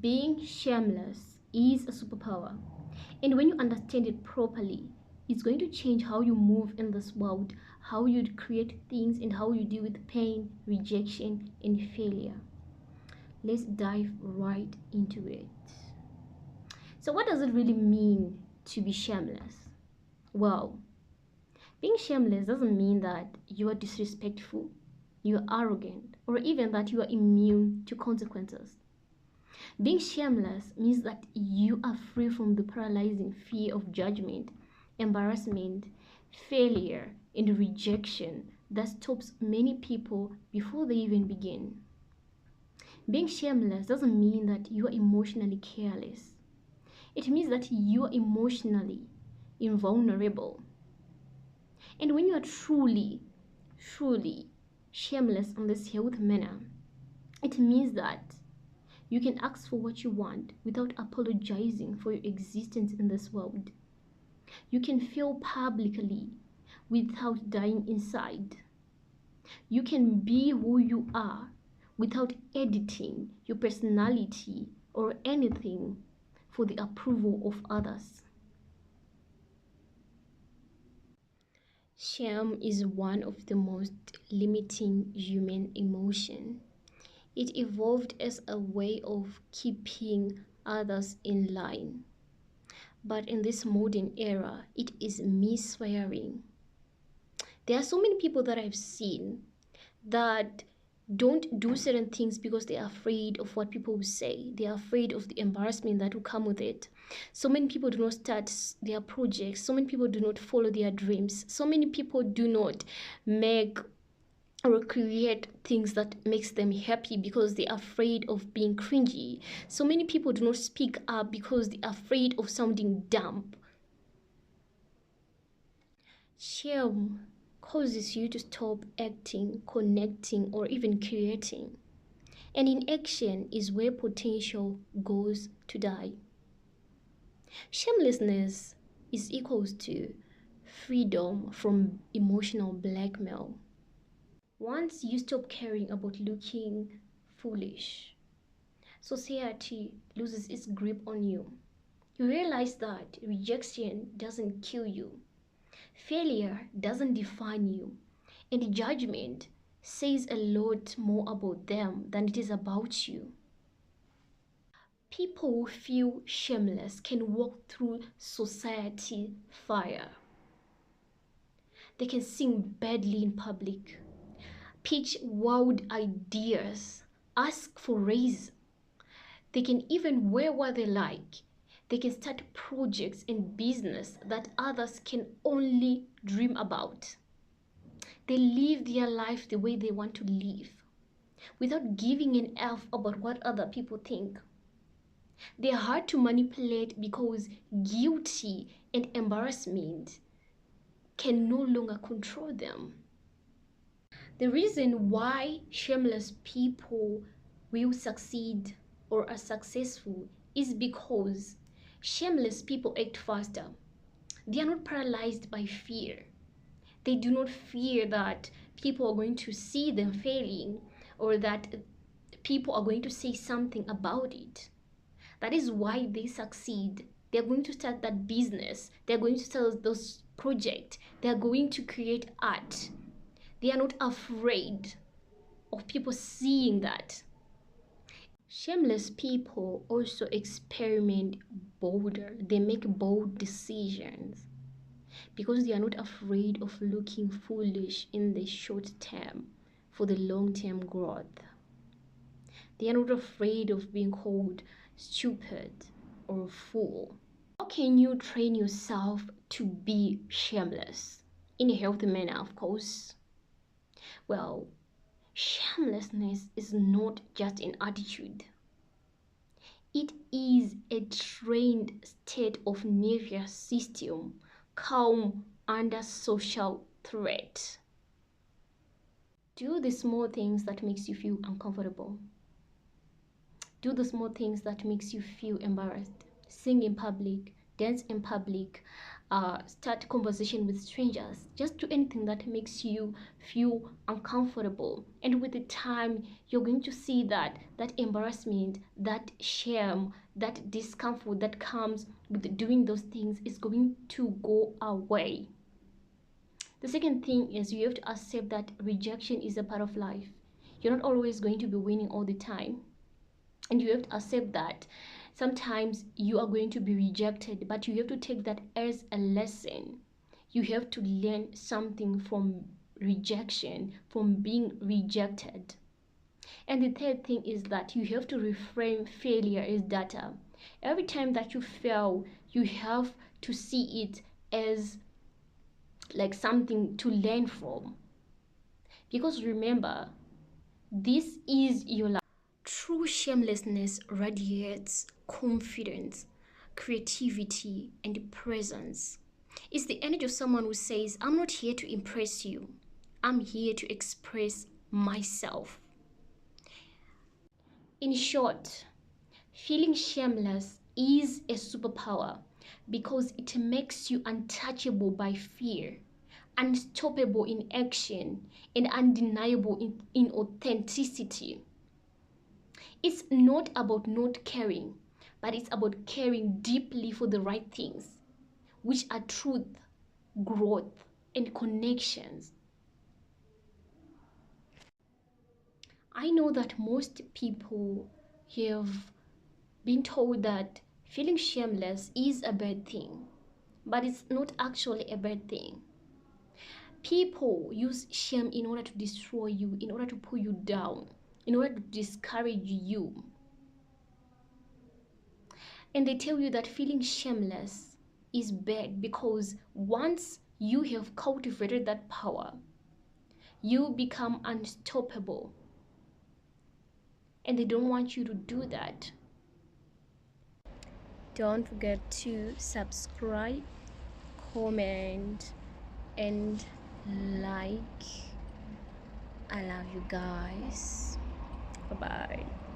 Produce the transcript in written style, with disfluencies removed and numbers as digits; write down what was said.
Being shameless is a superpower, and when you understand it properly, it's going to change how you move in this world, how you create things, and how you deal with pain, rejection, and failure. Let's dive right into it. So, what does it really mean to be shameless? Well, being shameless doesn't mean that you are disrespectful, you are arrogant, or even that you are immune to consequences. Being shameless means that you are free from the paralyzing fear of judgment, embarrassment, failure, and rejection that stops many people before they even begin. Being shameless doesn't mean that you are emotionally careless. It means that you are emotionally invulnerable. And when you are truly shameless in this health manner, it means that you can ask for what you want without apologizing for your existence in this world. You can fail publicly without dying inside. You can be who you are without editing your personality or anything for the approval of others. Shame is one of the most limiting human emotion. It evolved as a way of keeping others in line. But in this modern era, it is misfiring. There are so many people that I've seen that don't do certain things because they are afraid of what people will say. They are afraid of the embarrassment that will come with it. So many people do not start their projects. So many people do not follow their dreams. So many people do not make or create things that makes them happy because they're afraid of being cringy. So many people do not speak up because they're afraid of sounding dumb. Shame causes you to stop acting, connecting, or even creating. And inaction is where potential goes to die. Shamelessness is equals to freedom from emotional blackmail. Once you stop caring about looking foolish, society loses its grip on you. You realize that rejection doesn't kill you, failure doesn't define you, and judgment says a lot more about them than it is about you. People who feel shameless can walk through society fire. They can sing badly in public, pitch wild ideas, ask for raises. They can even wear what they like. They can start projects and business that others can only dream about. They live their life the way they want to live without giving an F about what other people think. They are hard to manipulate because guilty and embarrassment can no longer control them. The reason why shameless people will succeed or are successful is because shameless people act faster. They are not paralyzed by fear. They do not fear that people are going to see them failing or that people are going to say something about it. That is why they succeed. They're going to start that business. They're going to start those projects. They're going to create art. They are not afraid of people seeing that. Shameless people also experiment bolder. They make bold decisions because they are not afraid of looking foolish in the short term for the long term growth. They are not afraid of being called stupid or a fool. How can you train yourself to be shameless? In a healthy manner, of course. Well, shamelessness is not just an attitude. It is a trained state of nervous system, calm under social threat. Do the small things that makes you feel uncomfortable. Do the small things that makes you feel embarrassed. Sing in public, dance in public, start conversation with strangers. Just do anything that makes you feel uncomfortable. And with the time, you're going to see that that embarrassment, that shame, that discomfort that comes with doing those things is going to go away. The second thing is you have to accept that rejection is a part of life. You're not always going to be winning all the time. And you have to accept that sometimes you are going to be rejected, but you have to take that as a lesson. You have to learn something from rejection, from being rejected. And the third thing is that you have to reframe failure as data. Every time that you fail, you have to see it as like something to learn from. Because remember, this is your life. True shamelessness radiates confidence, creativity, and presence. It's the energy of someone who says, I'm not here to impress you, I'm here to express myself. In short, feeling shameless is a superpower because it makes you untouchable by fear, unstoppable in action, and undeniable in authenticity. It's not about not caring, but it's about caring deeply for the right things, which are truth, growth, and connections. I know that most people have been told that feeling shameless is a bad thing, but it's not actually a bad thing. People use shame in order to destroy you, in order to pull you down, in order to discourage you. And they tell you that feeling shameless is bad because once you have cultivated that power, you become unstoppable. And they don't want you to do that. Don't forget to subscribe, comment, and like. I love you guys. Bye bye.